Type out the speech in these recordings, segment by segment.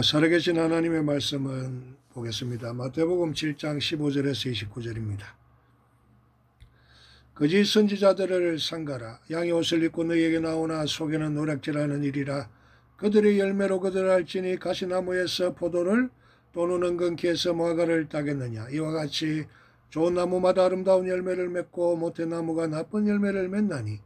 살아계신 하나님의 말씀은 보겠습니다. 마태복음 7장 15절에서 29절입니다. 거짓 선지자들을 삼가라. 양의 옷을 입고 너희에게 나오나 속에는 노략질하는 일이라. 그들의 열매로 그들을 알지니 가시나무에서 포도를 또는 은근키에서 무화과를 따겠느냐. 이와 같이 좋은 나무마다 아름다운 열매를 맺고 못된 나무가 나쁜 열매를 맺나니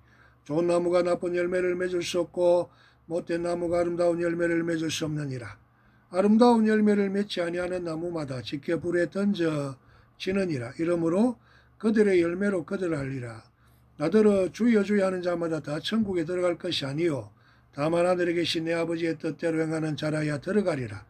좋은 나무가 나쁜 열매를 맺을 수 없고 못된 나무가 아름다운 열매를 맺을 수 없느니라. 아름다운 열매를 맺지 아니하는 나무마다 지켜 불에 던져지느니라. 이러므로 그들의 열매로 그들을 알리라. 나더러 주여 주여 하는 자마다 다 천국에 들어갈 것이 아니요 다만 하늘에 계신 내 아버지의 뜻대로 행하는 자라야 들어가리라.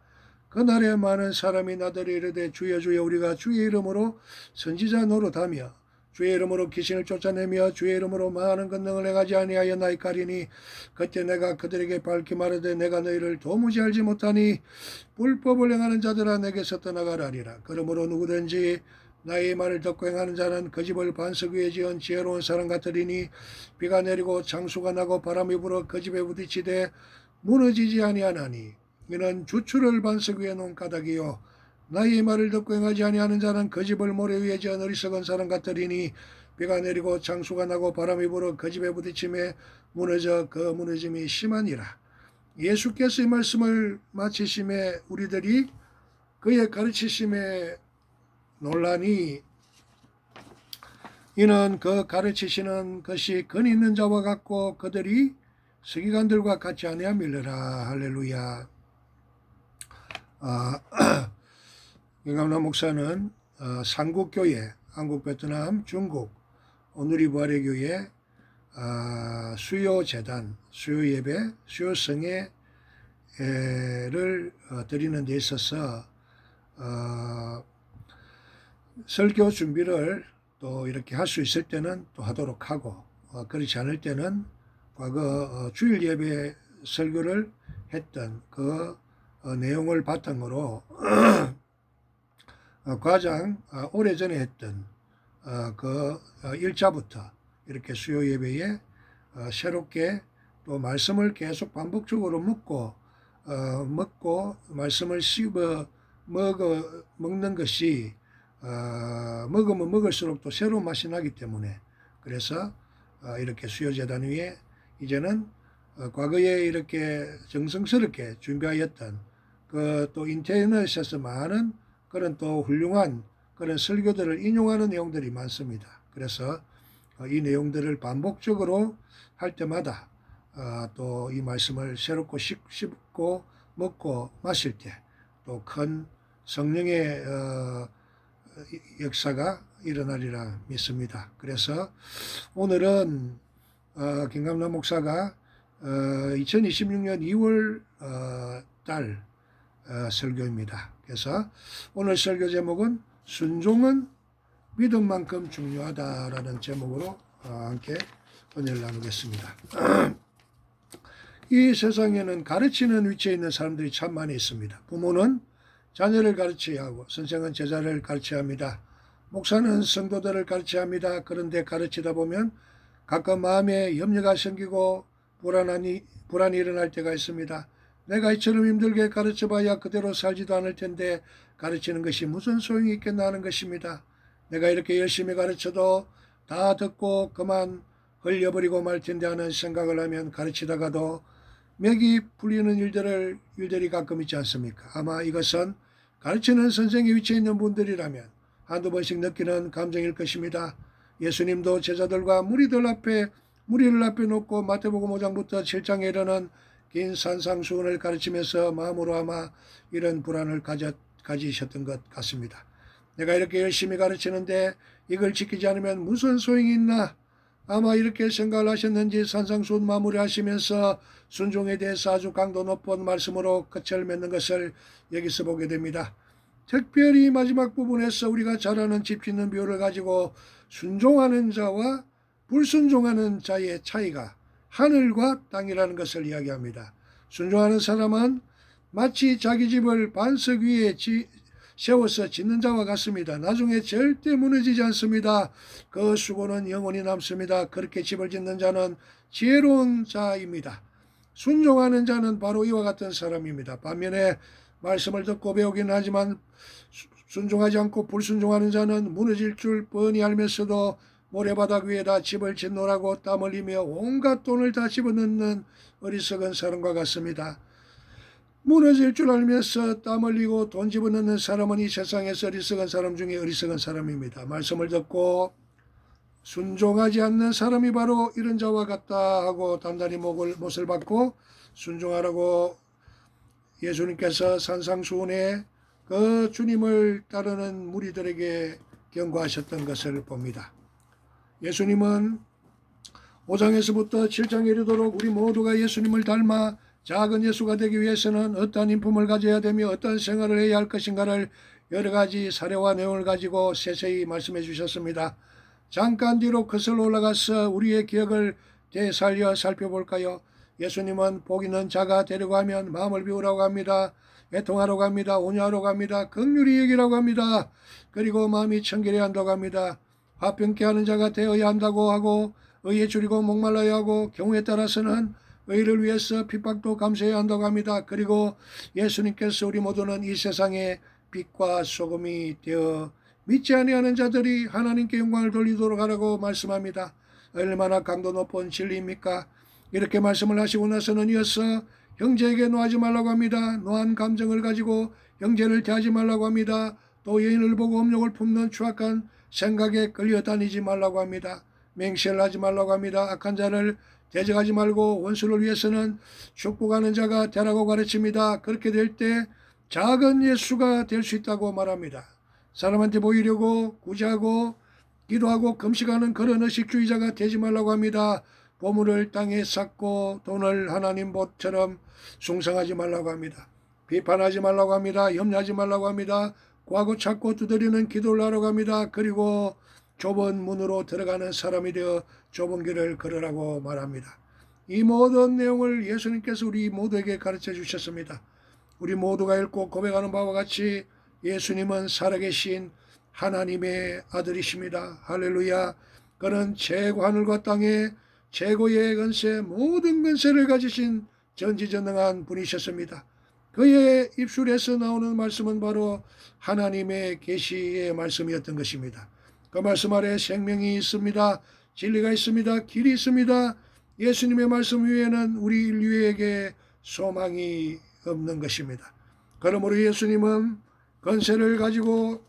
그날에 많은 사람이 나더러 이르되 주여 주여 우리가 주의 이름으로 선지자 노릇하며 주의 이름으로 귀신을 쫓아내며 주의 이름으로 많은 권능을 행하지 아니하였나이까리니 그때 내가 그들에게 밝히 말하되 내가 너희를 도무지 알지 못하니 불법을 행하는 자들아 내게서 떠나가라리라. 그러므로 누구든지 나의 말을 듣고 행하는 자는 그 집을 반석 위에 지은 지혜로운 사람 같으리니 비가 내리고 장수가 나고 바람이 불어 그 집에 부딪히되 무너지지 아니하나니 이는 주추를 반석 위에 놓은 까닭이요 나의 말을 듣고 행하지 아니하는 자는 그 집을 모래 위에 지은 어리석은 사람 같으리니 비가 내리고 장수가 나고 바람이 불어 그 집에 부딪힘에 무너져 그 무너짐이 심하니라. 예수께서 이 말씀을 마치심에 우리들이 그의 가르치심에 논란이 이는 그 가르치시는 것이 근 있는 자와 같고 그들이 서기관들과 같지 아니함이라. 할렐루야. 김감남 목사는 삼국교회, 한국, 베트남, 중국, 오누리부활의교회 수요재단, 수요예배, 수요성회를 드리는 데 있어서 설교 준비를 또 이렇게 할 수 있을 때는 또 하도록 하고 그렇지 않을 때는 과거 주일 예배 설교를 했던 그 내용을 바탕으로 가장 오래전에 했던 그 1자부터 이렇게 수요 예배에 새롭게 또 말씀을 계속 반복적으로 먹고 말씀을 씹어 먹는 것이 먹으면 먹을수록 또 새로운 맛이 나기 때문에 그래서 이렇게 수요재단 위에 이제는 과거에 이렇게 정성스럽게 준비하였던 그 또 인터넷에서 많은 그런 또 훌륭한 그런 설교들을 인용하는 내용들이 많습니다. 그래서 이 내용들을 반복적으로 할 때마다 또 이 말씀을 새롭고 씹고 먹고 마실 때 또 큰 성령의 역사가 일어나리라 믿습니다. 그래서 오늘은 김감남 목사가 2026년 2월 달 설교입니다. 그래서 오늘 설교 제목은 순종은 믿음만큼 중요하다라는 제목으로 함께 은혜를 나누겠습니다. 이 세상에는 가르치는 위치에 있는 사람들이 참 많이 있습니다. 부모는 자녀를 가르쳐야 하고 선생은 제자를 가르쳐야 합니다. 목사는 성도들을 가르쳐야 합니다. 그런데 가르치다 보면 가끔 마음에 염려가 생기고 불안이 일어날 때가 있습니다. 내가 이처럼 힘들게 가르쳐봐야 그대로 살지도 않을 텐데 가르치는 것이 무슨 소용이 있겠나 하는 것입니다. 내가 이렇게 열심히 가르쳐도 다 듣고 그만 흘려버리고 말 텐데 하는 생각을 하면 가르치다가도 맥이 풀리는 일들이 가끔 있지 않습니까? 아마 이것은 가르치는 선생의 위치에 있는 분들이라면 한두 번씩 느끼는 감정일 것입니다. 예수님도 제자들과 무리를 앞에 놓고 마태복음 5장부터 7장에 이르는 긴 산상수훈을 가르치면서 마음으로 아마 이런 불안을 가지셨던 것 같습니다. 내가 이렇게 열심히 가르치는데 이걸 지키지 않으면 무슨 소용이 있나? 아마 이렇게 생각을 하셨는지 산상수훈 마무리하시면서 순종에 대해서 아주 강도 높은 말씀으로 끝을 맺는 것을 여기서 보게 됩니다. 특별히 마지막 부분에서 우리가 잘 아는 집 짓는 비유를 가지고 순종하는 자와 불순종하는 자의 차이가 하늘과 땅이라는 것을 이야기합니다. 순종하는 사람은 마치 자기 집을 반석 위에 세워서 짓는 자와 같습니다. 나중에 절대 무너지지 않습니다. 그 수고는 영원히 남습니다. 그렇게 집을 짓는 자는 지혜로운 자입니다. 순종하는 자는 바로 이와 같은 사람입니다. 반면에 말씀을 듣고 배우긴 하지만 순종하지 않고 불순종하는 자는 무너질 줄 뻔히 알면서도 모래바닥 위에다 집을 짓노라고 땀 흘리며 온갖 돈을 다 집어넣는 어리석은 사람과 같습니다. 무너질 줄 알면서 땀 흘리고 돈 집어넣는 사람은 이 세상에서 어리석은 사람 중에 어리석은 사람입니다. 말씀을 듣고 순종하지 않는 사람이 바로 이런 자와 같다 하고 단단히 못을 받고 순종하라고 예수님께서 산상수훈에 그 주님을 따르는 무리들에게 경고하셨던 것을 봅니다. 예수님은 5장에서부터 7장에 이르도록 우리 모두가 예수님을 닮아 작은 예수가 되기 위해서는 어떤 인품을 가져야 되며 어떤 생활을 해야 할 것인가를 여러 가지 사례와 내용을 가지고 세세히 말씀해 주셨습니다. 잠깐 뒤로 거슬러 올라가서 우리의 기억을 되살려 살펴볼까요? 예수님은 복 있는 자가 되려고 하면 마음을 비우라고 합니다. 애통하라고 합니다. 온유하라고 합니다. 긍휼히 여기라고 합니다. 그리고 마음이 청결해야 한다고 합니다. 화평케 하는 자가 되어야 한다고 하고 의에 줄이고 목말라야 하고 경우에 따라서는 의를 위해서 핍박도 감수해야 한다고 합니다. 그리고 예수님께서 우리 모두는 이 세상의 빛과 소금이 되어 믿지 아니하는 자들이 하나님께 영광을 돌리도록 하라고 말씀합니다. 얼마나 강도 높은 진리입니까? 이렇게 말씀을 하시고 나서는 이어서 형제에게 노하지 말라고 합니다. 노한 감정을 가지고 형제를 대하지 말라고 합니다. 또 여인을 보고 음욕을 품는 추악한 생각에 끌려다니지 말라고 합니다. 맹세를 하지 말라고 합니다. 악한 자를 대적하지 말고 원수를 위해서는 축복하는 자가 되라고 가르칩니다. 그렇게 될 때 작은 예수가 될 수 있다고 말합니다. 사람한테 보이려고 구제하고 기도하고 금식하는 그런 의식주의자가 되지 말라고 합니다. 보물을 땅에 쌓고 돈을 하나님 보처럼 숭상하지 말라고 합니다. 비판하지 말라고 합니다. 염려하지 말라고 합니다. 구하고 찾고 두드리는 기도를 하라고 합니다. 그리고 좁은 문으로 들어가는 사람이 되어 좁은 길을 걸으라고 말합니다. 이 모든 내용을 예수님께서 우리 모두에게 가르쳐 주셨습니다. 우리 모두가 읽고 고백하는 바와 같이 예수님은 살아계신 하나님의 아들이십니다. 할렐루야. 그는 최고 하늘과 땅에 최고의 권세 모든 권세를 가지신 전지전능한 분이셨습니다. 그의 입술에서 나오는 말씀은 바로 하나님의 계시의 말씀이었던 것입니다. 그 말씀 아래 생명이 있습니다. 진리가 있습니다. 길이 있습니다. 예수님의 말씀 위에는 우리 인류에게 소망이 없는 것입니다. 그러므로 예수님은 권세를 가지고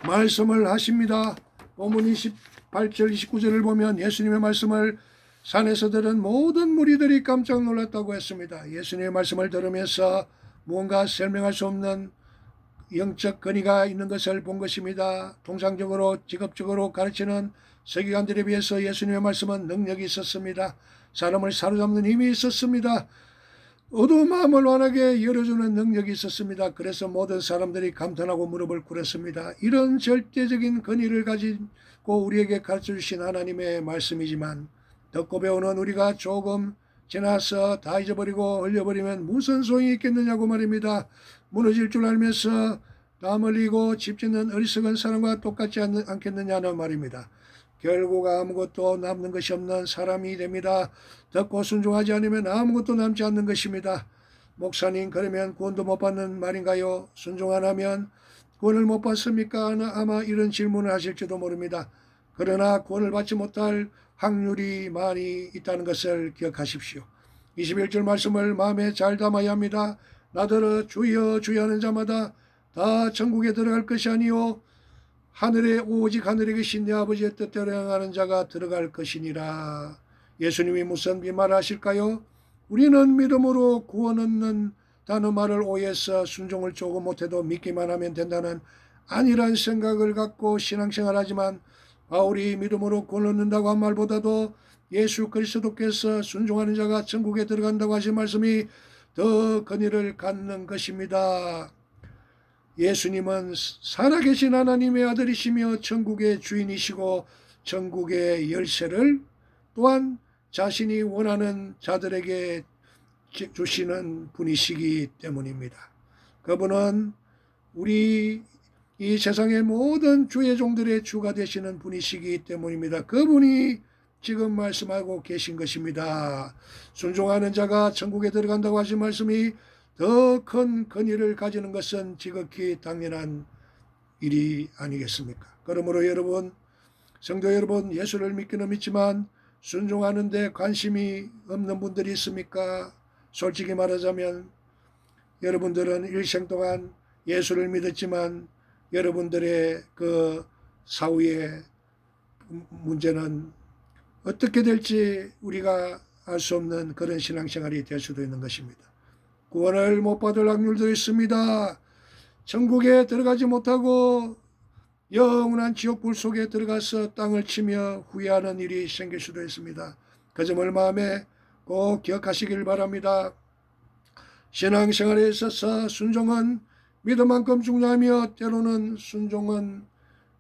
말씀을 하십니다. 본문 28절 29절을 보면 예수님의 말씀을 산에서 들은 모든 무리들이 깜짝 놀랐다고 했습니다. 예수님의 말씀을 들으면서 무언가 설명할 수 없는 영적 권위가 있는 것을 본 것입니다. 통상적으로 직업적으로 가르치는 서기관들에 비해서 예수님의 말씀은 능력이 있었습니다. 사람을 사로잡는 힘이 있었습니다. 어두운 마음을 환하게 열어주는 능력이 있었습니다. 그래서 모든 사람들이 감탄하고 무릎을 꿇었습니다. 이런 절대적인 권위를 가지고 우리에게 가르쳐 주신 하나님의 말씀이지만 듣고 배우는 우리가 조금 지나서 다 잊어버리고 흘려버리면 무슨 소용이 있겠느냐고 말입니다. 무너질 줄 알면서 땀 흘리고 집 짓는 어리석은 사람과 똑같지 않겠느냐는 말입니다. 결국 아무것도 남는 것이 없는 사람이 됩니다. 듣고 순종하지 않으면 아무것도 남지 않는 것입니다. 목사님, 그러면 구원도 못 받는 말인가요? 순종 안 하면 구원을 못 받습니까? 아마 이런 질문을 하실지도 모릅니다. 그러나 구원을 받지 못할 확률이 많이 있다는 것을 기억하십시오. 21절 말씀을 마음에 잘 담아야 합니다. 나더러 주여 주여 하는 자마다 다 천국에 들어갈 것이 아니요 하늘에 오직 하늘에 계신 내 아버지의 뜻대로 행하는 자가 들어갈 것이니라. 예수님이 무슨 비말하실까요? 우리는 믿음으로 구원 얻는 다는 말을 오해해서 순종을 조금 못해도 믿기만 하면 된다는 아니란 생각을 갖고 신앙생활하지만 바울이 믿음으로 구원 얻는다고 한 말보다도 예수 그리스도께서 순종하는 자가 천국에 들어간다고 하신 말씀이 더 권위를 갖는 것입니다. 예수님은 살아계신 하나님의 아들이시며 천국의 주인이시고 천국의 열쇠를 또한 자신이 원하는 자들에게 주시는 분이시기 때문입니다. 그분은 우리 이 세상의 모든 주의 종들의 주가 되시는 분이시기 때문입니다. 그분이 지금 말씀하고 계신 것입니다. 순종하는 자가 천국에 들어간다고 하신 말씀이 더 큰 권위를 가지는 것은 지극히 당연한 일이 아니겠습니까? 그러므로 여러분, 성도 여러분, 예수를 믿기는 믿지만 순종하는 데 관심이 없는 분들이 있습니까? 솔직히 말하자면 여러분들은 일생 동안 예수를 믿었지만 여러분들의 그 사후의 문제는 어떻게 될지 우리가 알 수 없는 그런 신앙생활이 될 수도 있는 것입니다. 구원을 못 받을 확률도 있습니다. 천국에 들어가지 못하고 영원한 지옥불 속에 들어가서 땅을 치며 후회하는 일이 생길 수도 있습니다. 그 점을 마음에 꼭 기억하시길 바랍니다. 신앙생활에 있어서 순종은 믿음만큼 중요하며 때로는 순종은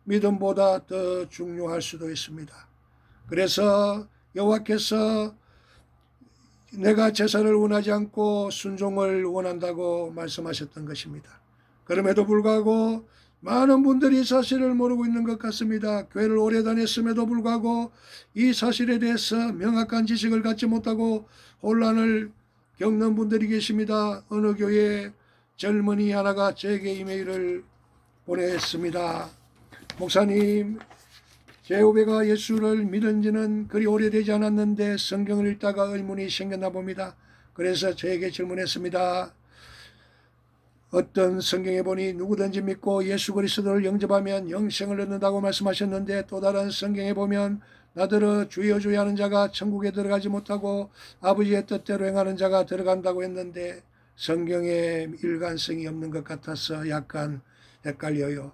믿음보다 더 중요할 수도 있습니다. 그래서 여호와께서 내가 제사를 원하지 않고 순종을 원한다고 말씀하셨던 것입니다. 그럼에도 불구하고 많은 분들이 사실을 모르고 있는 것 같습니다. 교회를 오래 다녔음에도 불구하고 이 사실에 대해서 명확한 지식을 갖지 못하고 혼란을 겪는 분들이 계십니다. 어느 교회 젊은이 하나가 저에게 이메일을 보냈습니다. 목사님, 제 후배가 예수를 믿은 지는 그리 오래되지 않았는데 성경을 읽다가 의문이 생겼나 봅니다. 그래서 저에게 질문했습니다. 어떤 성경에 보니 누구든지 믿고 예수 그리스도를 영접하면 영생을 얻는다고 말씀하셨는데 또 다른 성경에 보면 나더러 주여 주여 하는 자가 천국에 들어가지 못하고 아버지의 뜻대로 행하는 자가 들어간다고 했는데 성경에 일관성이 없는 것 같아서 약간 헷갈려요.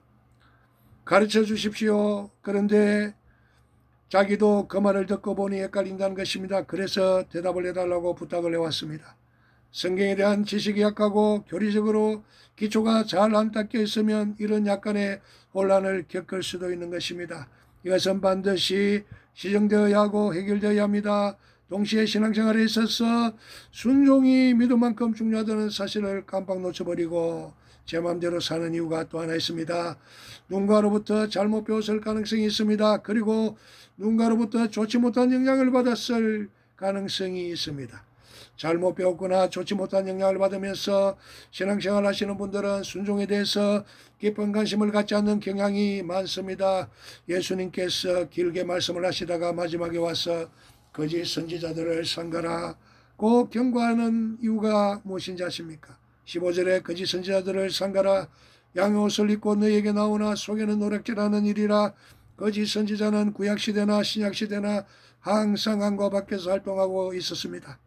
가르쳐 주십시오. 그런데 자기도 그 말을 듣고 보니 헷갈린다는 것입니다. 그래서 대답을 해달라고 부탁을 해왔습니다. 성경에 대한 지식이 약하고 교리적으로 기초가 잘 안 닦여 있으면 이런 약간의 혼란을 겪을 수도 있는 것입니다. 이것은 반드시 시정되어야 하고 해결되어야 합니다. 동시에 신앙생활에 있어서 순종이 믿음만큼 중요하다는 사실을 깜빡 놓쳐버리고 제 마음대로 사는 이유가 또 하나 있습니다. 누군가로부터 잘못 배웠을 가능성이 있습니다. 그리고 누군가로부터 좋지 못한 영향을 받았을 가능성이 있습니다. 잘못 배웠거나 좋지 못한 영향을 받으면서 신앙생활 하시는 분들은 순종에 대해서 깊은 관심을 갖지 않는 경향이 많습니다. 예수님께서 길게 말씀을 하시다가 마지막에 와서 거짓 선지자들을 삼가라 꼭 경고하는 이유가 무엇인지 아십니까? 15절에 거짓 선지자들을 삼가라. 양의 옷을 입고 너희에게 나오나 속에는 노략질하는 일이라. 거짓 선지자는 구약시대나 신약시대나 항상 안과 밖에서 활동하고 있었습니다.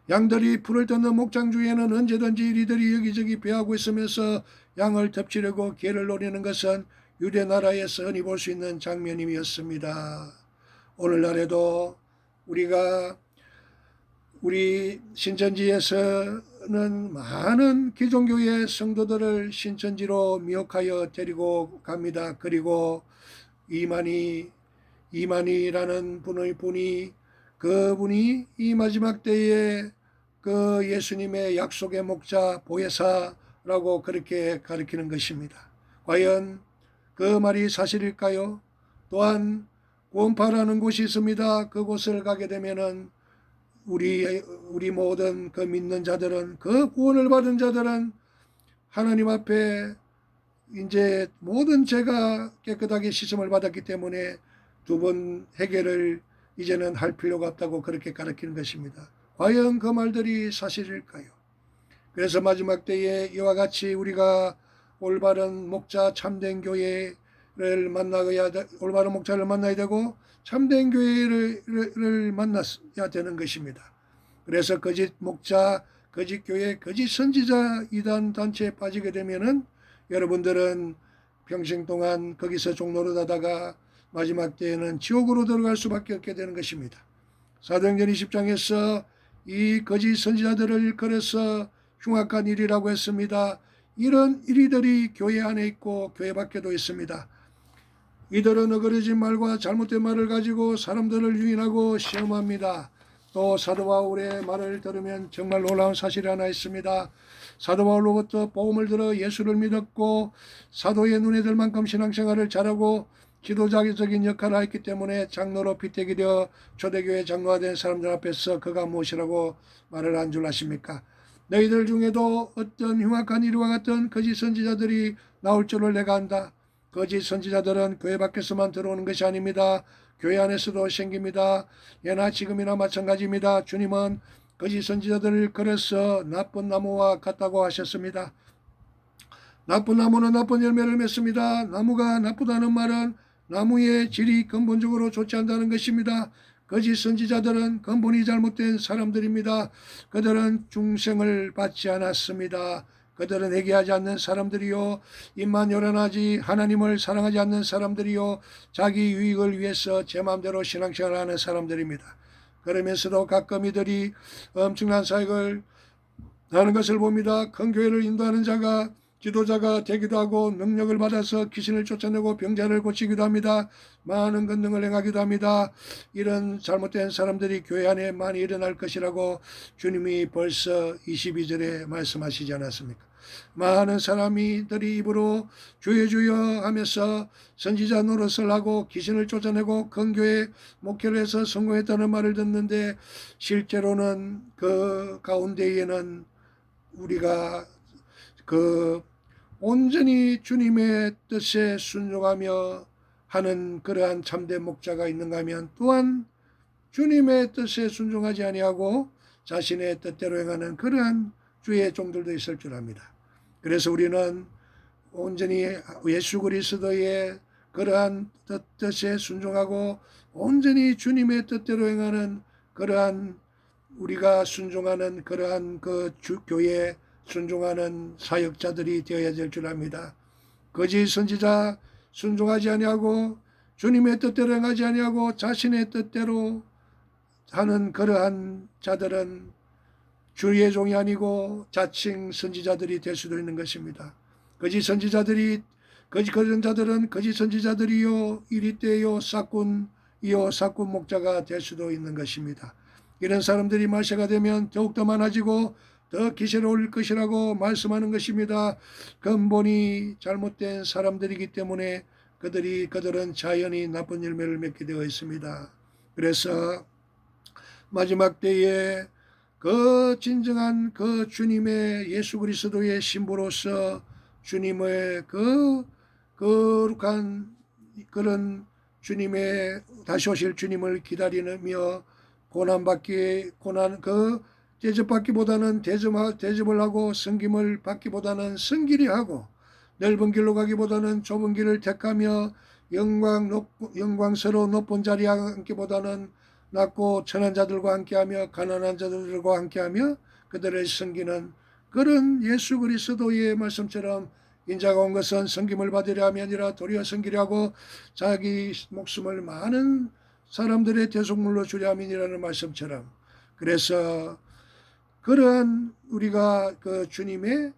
양들이 풀을 뜯는 목장 주위에는 언제든지 이리들이 여기저기 배하고 있으면서 양을 덮치려고 개를 노리는 것은 유대 나라에서 흔히 볼 수 있는 장면이었습니다. 오늘날에도 우리 신천지에서는 많은 기존교회 성도들을 신천지로 미혹하여 데리고 갑니다. 그리고 이만희라는 그분이 이 마지막 때에 그 예수님의 약속의 목자 보혜사라고 그렇게 가리키는 것입니다. 과연 그 말이 사실일까요? 또한 구원파라는 곳이 있습니다. 그곳을 가게 되면은 우리 모든 그 믿는 자들은, 그 구원을 받은 자들은 하나님 앞에 이제 모든 죄가 깨끗하게 씻음을 받았기 때문에 두 번 해결을 이제는 할 필요가 없다고 그렇게 가르치는 것입니다. 과연 그 말들이 사실일까요? 그래서 마지막 때에 이와 같이 우리가 올바른 목자 참된 교회를 올바른 목자를 만나야 되고 참된 교회를 만나야 되는 것입니다. 그래서 거짓 목자, 거짓 교회, 거짓 선지자 이단 단체에 빠지게 되면은 여러분들은 평생 동안 거기서 종로로 하다가 마지막 때에는 지옥으로 들어갈 수밖에 없게 되는 것입니다. 사도행전 20장에서 이 거짓 선지자들을 일컬어서 흉악한 일이라고 했습니다. 이런 일들이 교회 안에 있고 교회 밖에도 있습니다. 이들은 어그러진 말과 잘못된 말을 가지고 사람들을 유인하고 시험합니다. 또 사도 바울의 말을 들으면 정말 놀라운 사실이 하나 있습니다. 사도 바울로부터 복음을 들어 예수를 믿었고 사도의 눈에 들 만큼 신앙생활을 잘하고 지도자적인 역할을 했기 때문에 장로로 피태기되어 초대교회 장로가 된 사람들 앞에서 그가 무엇이라고 말을 한 줄 아십니까? 너희들 중에도 어떤 흉악한 이와 같은 거짓 선지자들이 나올 줄을 내가 안다. 거짓 선지자들은 교회 밖에서만 들어오는 것이 아닙니다. 교회 안에서도 생깁니다. 예나 지금이나 마찬가지입니다. 주님은 거짓 선지자들을 걸어서 나쁜 나무와 같다고 하셨습니다. 나쁜 나무는 나쁜 열매를 맺습니다. 나무가 나쁘다는 말은 나무의 질이 근본적으로 좋지 않다는 것입니다. 거짓 선지자들은 근본이 잘못된 사람들입니다. 그들은 중생을 받지 않았습니다. 그들은 회개하지 않는 사람들이요, 입만 요란하지 하나님을 사랑하지 않는 사람들이요, 자기 유익을 위해서 제 마음대로 신앙생활을 하는 사람들입니다. 그러면서도 가끔 이들이 엄청난 사역을 하는 것을 봅니다. 큰 교회를 인도하는 자가 지도자가 되기도 하고 능력을 받아서 귀신을 쫓아내고 병자를 고치기도 합니다. 많은 권능을 행하기도 합니다. 이런 잘못된 사람들이 교회 안에 많이 일어날 것이라고 주님이 벌써 22절에 말씀하시지 않았습니까? 많은 사람들이 입으로 주여 주여 하면서 선지자 노릇을 하고 귀신을 쫓아내고 큰 교회 목회를 해서 성공했다는 말을 듣는데 실제로는 그 가운데에는 우리가 온전히 주님의 뜻에 순종하며 하는 그러한 참된 목자가 있는가 하면 또한 주님의 뜻에 순종하지 아니하고 자신의 뜻대로 행하는 그러한 주의 종들도 있을 줄 압니다. 그래서 우리는 온전히 예수 그리스도의 그러한 뜻에 순종하고 온전히 주님의 뜻대로 행하는 그러한 우리가 순종하는 그러한 그 교회 순종하는 사역자들이 되어야 될 줄 압니다. 거짓 선지자 순종하지 아니하고 주님의 뜻대로 행하지 아니하고 자신의 뜻대로 하는 그러한 자들은 주의 종이 아니고 자칭 선지자들이 될 수도 있는 것입니다. 거짓 선지자들은 거짓 선지자들이요 이리떼요 싹군이요 싹군 목자가 될 수도 있는 것입니다. 이런 사람들이 말세가 되면 더욱더 많아지고 더 기세를 올릴 것이라고 말씀하는 것입니다. 근본이 잘못된 사람들이기 때문에 그들은 자연히 나쁜 열매를 맺게 되어 있습니다. 그래서 마지막 때에 그 진정한 그 주님의 예수 그리스도의 신부로서 주님의 그 거룩한 그런 주님의 다시 오실 주님을 기다리며 대접받기보다는 대접을 하고 섬김을 받기보다는 성길이 하고 넓은 길로 가기보다는 좁은 길을 택하며 영광스러운 높은 자리에 앉기보다는 낮고 천한 자들과 함께하며 가난한 자들과 함께하며 그들을 섬기는 그런 예수 그리스도의 말씀처럼 인자가 온 것은 섬김을 받으려 함이 아니라 도리어 섬기려 하고 자기 목숨을 많은 사람들의 대속물로 주려 함이니라는 말씀처럼 그래서 그러한 우리가 그 주님의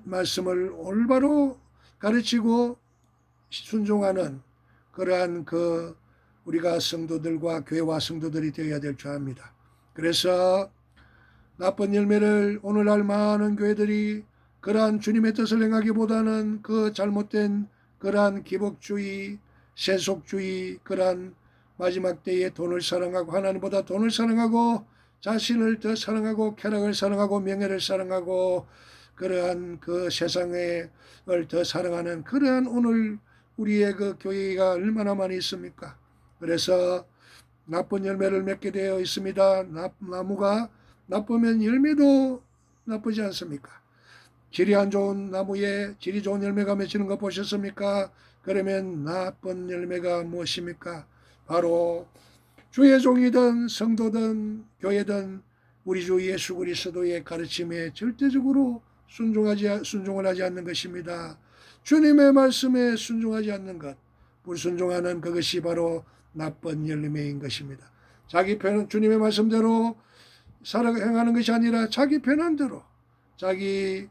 말씀을 올바로 가르치고 순종하는 그러한 그 우리가 성도들과 교회와 성도들이 되어야 될 줄 압니다. 그래서 나쁜 열매를 오늘날 많은 교회들이 그러한 주님의 뜻을 행하기보다는 그 잘못된 그러한 기복주의, 세속주의, 그러한 마지막 때에 돈을 사랑하고 하나님보다 돈을 사랑하고 자신을 더 사랑하고 쾌락을 사랑하고 명예를 사랑하고 그러한 그 세상을 더 사랑하는 그러한 오늘 우리의 그 교회가 얼마나 많이 있습니까? 그래서 나쁜 열매를 맺게 되어 있습니다. 나무가 나쁘면 열매도 나쁘지 않습니까? 질이 안 좋은 나무에 질이 좋은 열매가 맺히는 거 보셨습니까? 그러면 나쁜 열매가 무엇입니까? 바로 주의 종이든 성도든 교회든 우리 주 예수 그리스도의 가르침에 절대적으로 순종을 하지 않는 것입니다. 주님의 말씀에 순종하지 않는 것, 불순종하는 그것이 바로 나쁜 열매인 것입니다. 자기 편은 주님의 말씀대로 행하는 것이 아니라 자기 편한대로 자기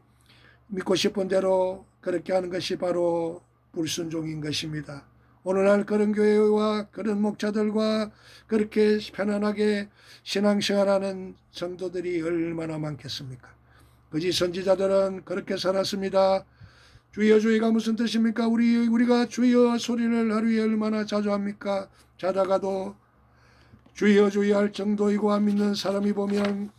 믿고 싶은 대로 그렇게 하는 것이 바로 불순종인 것입니다. 오늘날 그런 교회와 그런 목자들과 그렇게 편안하게 신앙생활하는 성도들이 얼마나 많겠습니까? 거짓 선지자들은 그렇게 살았습니다. 주여 주의가 무슨 뜻입니까? 우리가 주여 소리를 하루에 얼마나 자주 합니까? 자다가도 주여 주여 할 정도이고 안 믿는 사람이 보면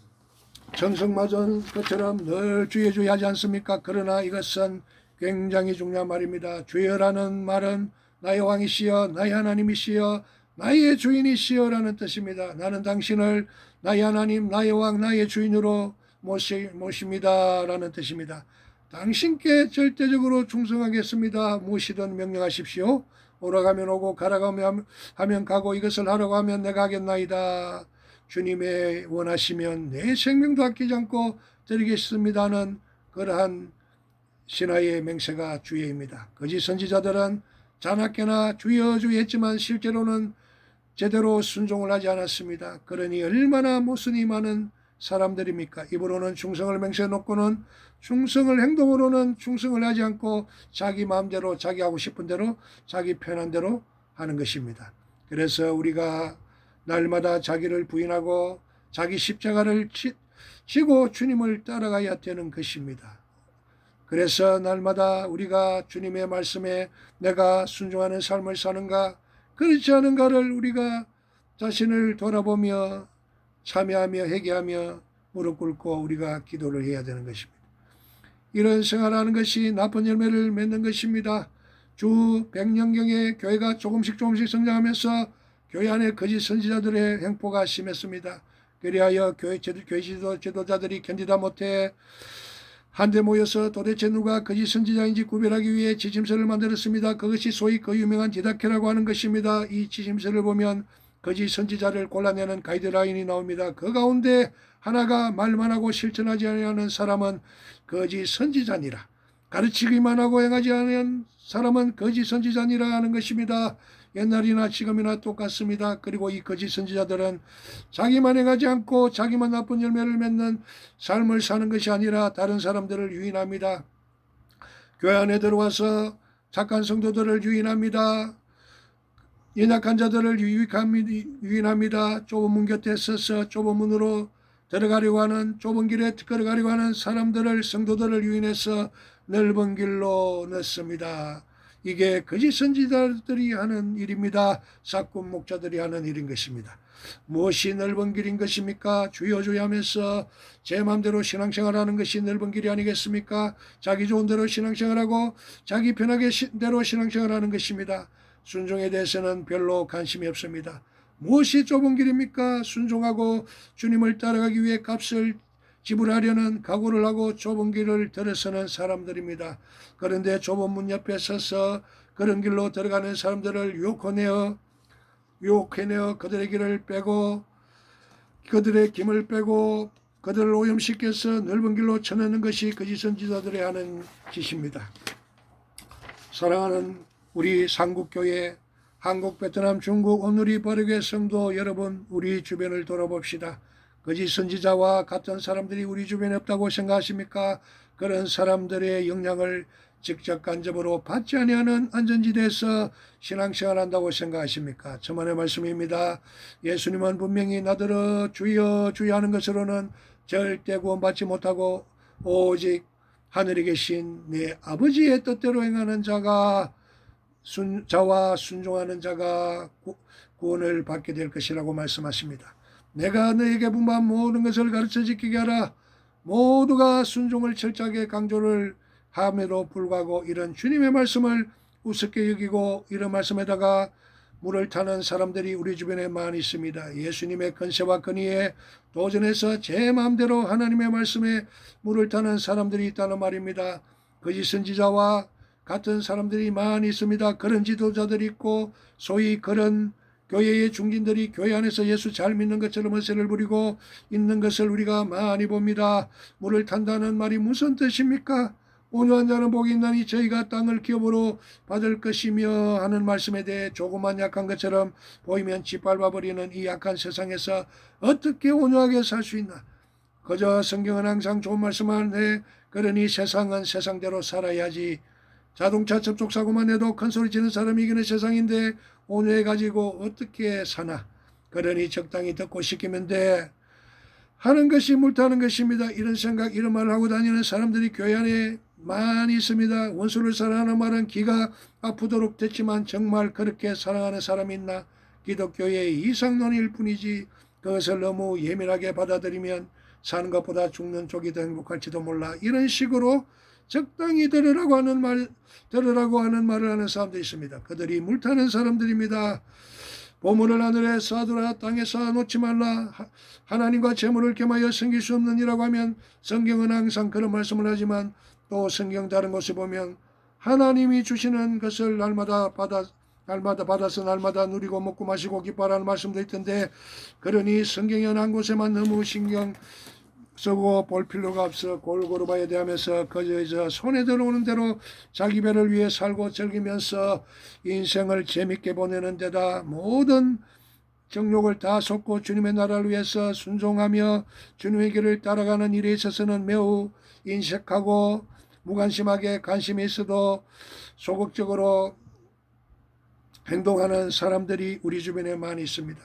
정성맞은 것처럼 늘 주여 주여 하지 않습니까? 그러나 이것은 굉장히 중요한 말입니다. 주여라는 말은 나의 왕이시여 나의 하나님이시여 나의 주인이시여라는 뜻입니다. 나는 당신을 나의 하나님 나의 왕 나의 주인으로 모십니다라는 뜻입니다. 당신께 절대적으로 충성하겠습니다. 무엇이든 명령하십시오. 오라가면 오고 가라가면 하면 가고 이것을 하라고 하면 내가 하겠나이다. 주님의 원하시면 내 생명도 아끼지 않고 드리겠습니다는 그러한 신하의 맹세가 주의입니다. 거짓 선지자들은 자나깨나 주여 주여 했지만 실제로는 제대로 순종을 하지 않았습니다. 그러니 얼마나 모순이 많은 사람들입니까? 입으로는 충성을 맹세해놓고는 충성을 행동으로는 충성을 하지 않고 자기 마음대로 자기 하고 싶은 대로 자기 편한 대로 하는 것입니다. 그래서 우리가 날마다 자기를 부인하고 자기 십자가를 지고 주님을 따라가야 되는 것입니다. 그래서 날마다 우리가 주님의 말씀에 내가 순종하는 삶을 사는가 그렇지 않은가를 우리가 자신을 돌아보며 참여하며 회개하며 무릎 꿇고 우리가 기도를 해야 되는 것입니다. 이런 생활하는 것이 나쁜 열매를 맺는 것입니다. 주 100년경에 교회가 조금씩 성장하면서 교회 안에 거짓 선지자들의 행포가 심했습니다. 그리하여 교회 지도자들이 견디다 못해 한데 모여서 도대체 누가 거짓 선지자인지 구별하기 위해 지침서를 만들었습니다. 그것이 소위 그 유명한 디다케라고 하는 것입니다. 이 지침서를 보면 거짓 선지자를 골라내는 가이드라인이 나옵니다. 그 가운데 하나가 말만 하고 실천하지 않는 사람은 거짓 선지자니라. 가르치기만 하고 행하지 않는 사람은 거짓 선지자니라 하는 것입니다. 옛날이나 지금이나 똑같습니다. 그리고 이 거짓 선지자들은 자기만 행하지 않고 자기만 나쁜 열매를 맺는 삶을 사는 것이 아니라 다른 사람들을 유인합니다. 교회 안에 들어와서 착한 성도들을 유인합니다. 연약한 자들을 유인합니다. 좁은 문 곁에 서서 좁은 문으로 들어가려고 하는 좁은 길에 걸어가려고 하는 사람들을 성도들을 유인해서 넓은 길로 넣습니다. 이게 거짓 선지자들이 하는 일입니다. 사꾼 목자들이 하는 일인 것입니다. 무엇이 넓은 길인 것입니까? 주여 주여 하면서 제 마음대로 신앙생활하는 것이 넓은 길이 아니겠습니까? 자기 좋은 대로 신앙생활하고 자기 편하게 대로 신앙생활하는 것입니다. 순종에 대해서는 별로 관심이 없습니다. 무엇이 좁은 길입니까? 순종하고 주님을 따라가기 위해 값을 지불하려는 각오를 하고 좁은 길을 들어서는 사람들입니다. 그런데 좁은 문 옆에 서서 그런 길로 들어가는 사람들을 유혹해내어 그들의 길을 빼고 그들의 힘을 빼고 그들을 오염시켜서 넓은 길로 쳐내는 것이 거짓 선지자들이 하는 짓입니다. 사랑하는 우리 삼국교회, 한국, 베트남, 중국, 오늘이 버르게 성도 여러분, 우리 주변을 돌아봅시다. 거짓 선지자와 같은 사람들이 우리 주변에 없다고 생각하십니까? 그런 사람들의 영향을 직접 간접으로 받지 아니하는 안전지대에서 신앙생활 한다고 생각하십니까? 저만의 말씀입니다. 예수님은 분명히 나더러 주여 주여 하는 것으로는 절대 구원받지 못하고 오직 하늘에 계신 내 아버지의 뜻대로 행하는 자와 순종하는 자가 구원을 받게 될 것이라고 말씀하십니다. 내가 너에게 분부한 모든 것을 가르쳐 지키게 하라. 모두가 순종을 철저하게 강조를 함에도 불구하고 이런 주님의 말씀을 우습게 여기고 이런 말씀에다가 물을 타는 사람들이 우리 주변에 많이 있습니다. 예수님의 권세와 권위에 도전해서 제 마음대로 하나님의 말씀에 물을 타는 사람들이 있다는 말입니다. 거짓 선지자와 같은 사람들이 많이 있습니다. 그런 지도자들이 있고 소위 그런 교회의 중진들이 교회 안에서 예수 잘 믿는 것처럼 허세를 부리고 있는 것을 우리가 많이 봅니다. 물을 탄다는 말이 무슨 뜻입니까? 온유한 자는 복이 있나니 저희가 땅을 기업으로 받을 것이며 하는 말씀에 대해 조그만 약한 것처럼 보이면 짓밟아버리는 이 약한 세상에서 어떻게 온유하게 살 수 있나? 그저 성경은 항상 좋은 말씀만 해. 그러니 세상은 세상대로 살아야지. 자동차 접촉사고만 해도 큰소리 치는 사람이 이기는 세상인데 온유해가지고 어떻게 사나? 그러니 적당히 듣고 시키면 돼 하는 것이 물타는 것입니다. 이런 생각, 이런 말을 하고 다니는 사람들이 교회 안에 많이 있습니다. 원수를 사랑하는 말은 귀가 아프도록 됐지만 정말 그렇게 사랑하는 사람이 있나? 기독교의 이상론일 뿐이지 그것을 너무 예민하게 받아들이면 사는 것보다 죽는 쪽이 더 행복할지도 몰라. 이런 식으로 적당히 들으라고 하는 말을 하는 사람도 있습니다. 그들이 물타는 사람들입니다. 보물을 하늘에 쌓아두라 땅에 쌓아놓지 말라. 하나님과 재물을 겸하여 섬길 수 없는 이라고 하면 성경은 항상 그런 말씀을 하지만 또 성경 다른 곳에 보면 하나님이 주시는 것을 날마다 받아서 날마다 누리고 먹고 마시고 기뻐하라는 말씀도 있던데, 그러니 성경의 한 곳에만 너무 신경 쓰고 볼 필요가 없어 골고루 봐야 돼 하면서 그저 손에 들어오는 대로 자기 배를 위해 살고 즐기면서 인생을 재밌게 보내는 데다 모든 정욕을 다 쏟고 주님의 나라를 위해서 순종하며 주님의 길을 따라가는 일에 있어서는 매우 인색하고 무관심하게 관심이 있어도 소극적으로 행동하는 사람들이 우리 주변에 많이 있습니다.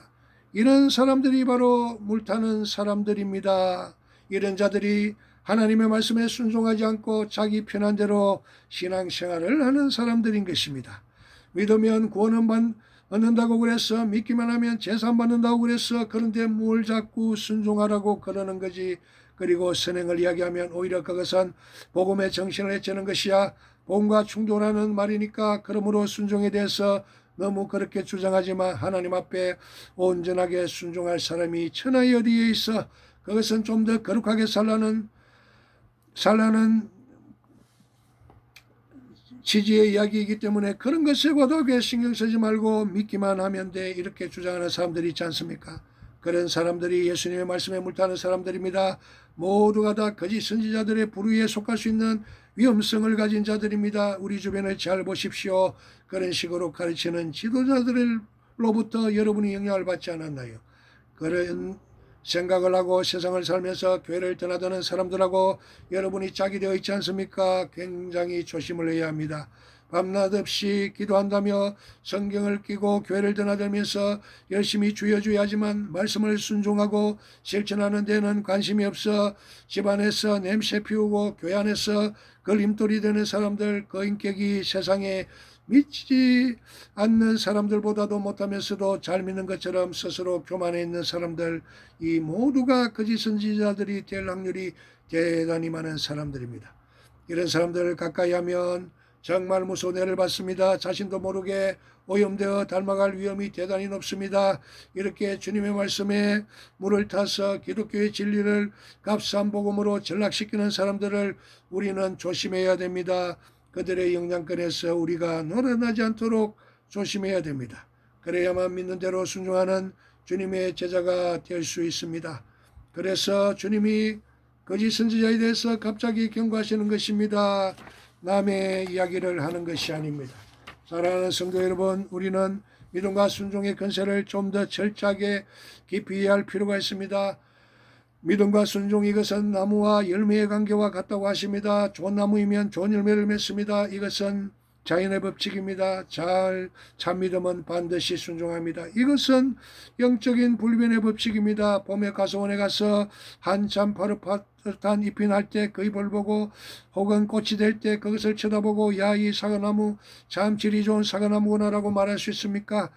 이런 사람들이 바로 물타는 사람들입니다. 이런 자들이 하나님의 말씀에 순종하지 않고 자기 편한 대로 신앙생활을 하는 사람들인 것입니다. 믿으면 구원은 얻는다고 그랬어. 믿기만 하면 재산 받는다고 그랬어. 그런데 뭘 자꾸 순종하라고 그러는 거지. 그리고 선행을 이야기하면 오히려 그것은 복음의 정신을 해치는 것이야. 복음과 충돌하는 말이니까. 그러므로 순종에 대해서 너무 그렇게 주장하지만 하나님 앞에 온전하게 순종할 사람이 천하의 어디에 있어. 그것은 좀 더 거룩하게 살라는 취지의 이야기이기 때문에 그런 것에 과도하게 신경 쓰지 말고 믿기만 하면 돼, 이렇게 주장하는 사람들이 있지 않습니까? 그런 사람들이 예수님의 말씀에 물타는 사람들입니다. 모두가 다 거짓 선지자들의 부류에 속할 수 있는 위험성을 가진 자들입니다. 우리 주변을 잘 보십시오. 그런 식으로 가르치는 지도자들로부터 여러분이 영향을 받지 않았나요? 그런 생각을 하고 세상을 살면서 교회를 떠나드는 사람들하고 여러분이 짝이 되어 있지 않습니까? 굉장히 조심을 해야 합니다. 밤낮 없이 기도한다며 성경을 끼고 교회를 떠나들면서 열심히 주여 하지만 말씀을 순종하고 실천하는 데는 관심이 없어 집안에서 냄새 피우고 교회 안에서 걸림돌이 되는 사람들, 그 인격이 세상에 믿지 않는 사람들보다도 못하면서도 잘 믿는 것처럼 스스로 교만해 있는 사람들, 이 모두가 거짓 선지자들이 될 확률이 대단히 많은 사람들입니다. 이런 사람들을 가까이 하면 정말 무서운 해를 받습니다. 자신도 모르게 오염되어 닮아갈 위험이 대단히 높습니다. 이렇게 주님의 말씀에 물을 타서 기독교의 진리를 값싼 복음으로 전락시키는 사람들을 우리는 조심해야 됩니다. 그들의 영향권에서 우리가 놀아나지 않도록 조심해야 됩니다. 그래야만 믿는 대로 순종하는 주님의 제자가 될 수 있습니다. 그래서 주님이 거짓 선지자에 대해서 갑자기 경고하시는 것입니다. 남의 이야기를 하는 것이 아닙니다. 사랑하는 성도 여러분, 우리는 믿음과 순종의 근세를 좀 더 철저하게 깊이 이해할 필요가 있습니다. 믿음과 순종, 이것은 나무와 열매의 관계와 같다고 하십니다. 좋은 나무이면 좋은 열매를 맺습니다. 이것은 자연의 법칙입니다. 참 믿음은 반드시 순종합니다. 이것은 영적인 불변의 법칙입니다. 봄에 가서원에 가서 한참 파릇파릇한 잎이 날 때 그 잎을 보고 혹은 꽃이 될 때 그것을 쳐다보고 야, 이 사과나무 참 질이 좋은 사과나무구나라고 말할 수 있습니까?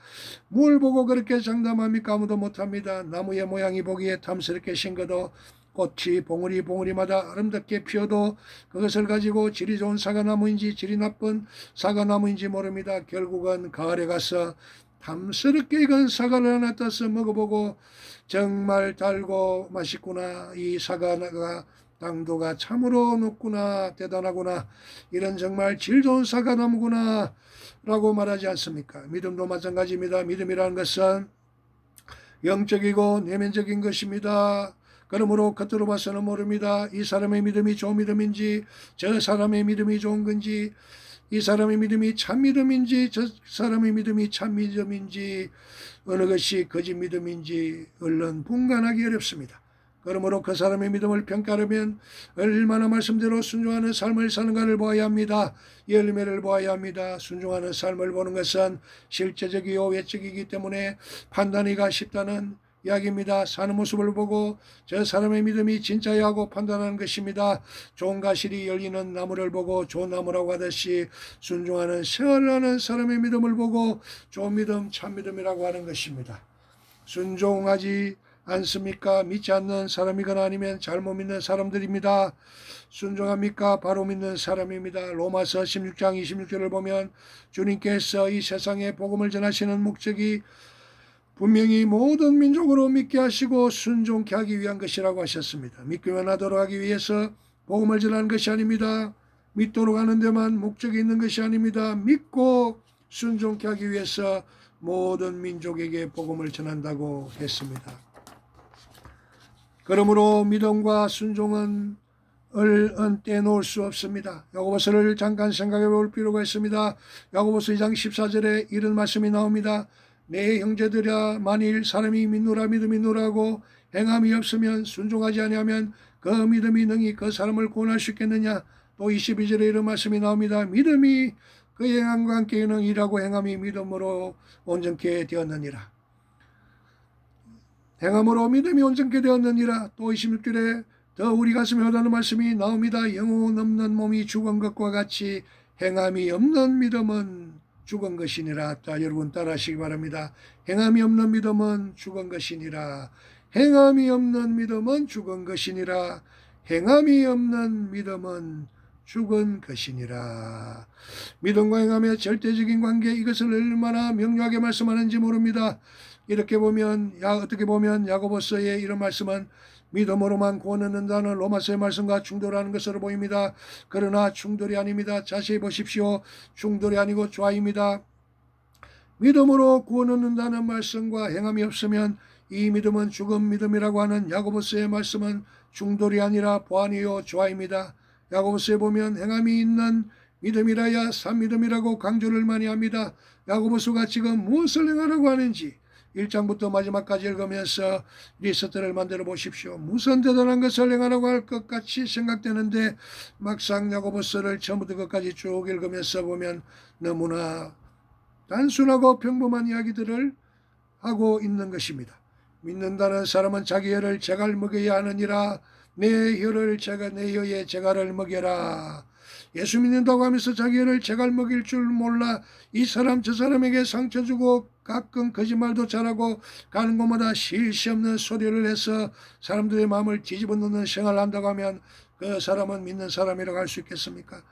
뭘 보고 그렇게 장담합니까? 아무도 못합니다. 나무의 모양이 보기에 탐스럽게 생겨도 꽃이 봉우리마다 아름답게 피어도 그것을 가지고 질이 좋은 사과나무인지 질이 나쁜 사과나무인지 모릅니다. 결국은 가을에 가서 탐스럽게 익은 사과를 하나 따서 먹어보고 정말 달고 맛있구나, 이 사과가 당도가 참으로 높구나, 대단하구나, 이런 정말 질 좋은 사과나무구나 라고 말하지 않습니까? 믿음도 마찬가지입니다. 믿음이라는 것은 영적이고 내면적인 것입니다. 그러므로 겉으로 봐서는 모릅니다. 이 사람의 믿음이 좋은 믿음인지 저 사람의 믿음이 좋은 건지, 이 사람의 믿음이 참 믿음인지 저 사람의 믿음이 참 믿음인지, 어느 것이 거짓 믿음인지 얼른 분간하기 어렵습니다. 그러므로 그 사람의 믿음을 평가하려면 얼마나 말씀대로 순종하는 삶을 사는가를 보아야 합니다. 열매를 보아야 합니다. 순종하는 삶을 보는 것은 실제적이요 외적이기 때문에 판단하기가 쉽다는 이야기입니다. 사는 모습을 보고 저 사람의 믿음이 진짜야 하고 판단하는 것입니다. 좋은 가실이 열리는 나무를 보고 좋은 나무라고 하듯이 순종하는 생활하는 사람의 믿음을 보고 좋은 믿음, 참 믿음이라고 하는 것입니다. 순종하지 않습니까? 믿지 않는 사람이거나 아니면 잘못 믿는 사람들입니다. 순종합니까? 바로 믿는 사람입니다. 로마서 16장 26절을 보면 주님께서 이 세상에 복음을 전하시는 목적이 분명히 모든 민족으로 믿게 하시고 순종케 하기 위한 것이라고 하셨습니다. 믿기만 하도록 하기 위해서 복음을 전하는 것이 아닙니다. 믿도록 하는 데만 목적이 있는 것이 아닙니다. 믿고 순종케 하기 위해서 모든 민족에게 복음을 전한다고 했습니다. 그러므로 믿음과 순종은 떼놓을 수 없습니다. 야고보서를 잠깐 생각해 볼 필요가 있습니다. 야고보서 2장 14절에 이런 말씀이 나옵니다. 내 형제들아 만일 사람이 믿노라 믿음이 노라고 행함이 없으면 순종하지 아니하면 그 믿음이 능히 그 사람을 구원할 수 있겠느냐. 또 22절에 이런 말씀이 나옵니다. 믿음이 그 행함과 함께 능이라고 행함이 믿음으로 온전케 되었느니라. 행함으로 믿음이 온전케 되었느니라. 또 26절에 더 우리 가슴에 와닿는 말씀이 나옵니다. 영혼 없는 몸이 죽은 것과 같이 행함이 없는 믿음은 죽은 것이니라. 자, 여러분 따라하시기 바랍니다. 행함이 없는 믿음은 죽은 것이니라. 행함이 없는 믿음은 죽은 것이니라. 행함이 없는 믿음은 죽은 것이니라. 믿음과 행함의 절대적인 관계, 이것을 얼마나 명료하게 말씀하는지 모릅니다. 이렇게 보면 어떻게 보면 야고보서의 이런 말씀은 믿음으로만 구원을 얻는다는 로마서의 말씀과 충돌하는 것으로 보입니다. 그러나 충돌이 아닙니다. 자세히 보십시오. 충돌이 아니고 조화입니다. 믿음으로 구원을 얻는다는 말씀과 행함이 없으면 이 믿음은 죽은 믿음이라고 하는 야고보서의 말씀은 충돌이 아니라 보완이요 조화입니다. 야고보서에 보면 행함이 있는 믿음이라야 산 믿음이라고 강조를 많이 합니다. 야고보서가 지금 무엇을 행하라고 하는지 1장부터 마지막까지 읽으면서 리스트를 만들어 보십시오. 무슨 대단한 것을 행하라고 할 것 같이 생각되는데 막상 야고보서를 처음부터 끝까지 쭉 읽으면서 보면 너무나 단순하고 평범한 이야기들을 하고 있는 것입니다. 믿는다는 사람은 자기 혀를 제갈 먹여야 하느니라. 내 혀를 내 혀에 제갈을 먹여라. 예수 믿는다고 하면서 자기 혀를 제갈 먹일 줄 몰라 이 사람 저 사람에게 상처 주고 가끔 거짓말도 잘하고 가는 곳마다 쉴 새 없는 소리를 해서 사람들의 마음을 뒤집어 놓는 생활을 한다고 하면 그 사람은 믿는 사람이라고 할 수 있겠습니까?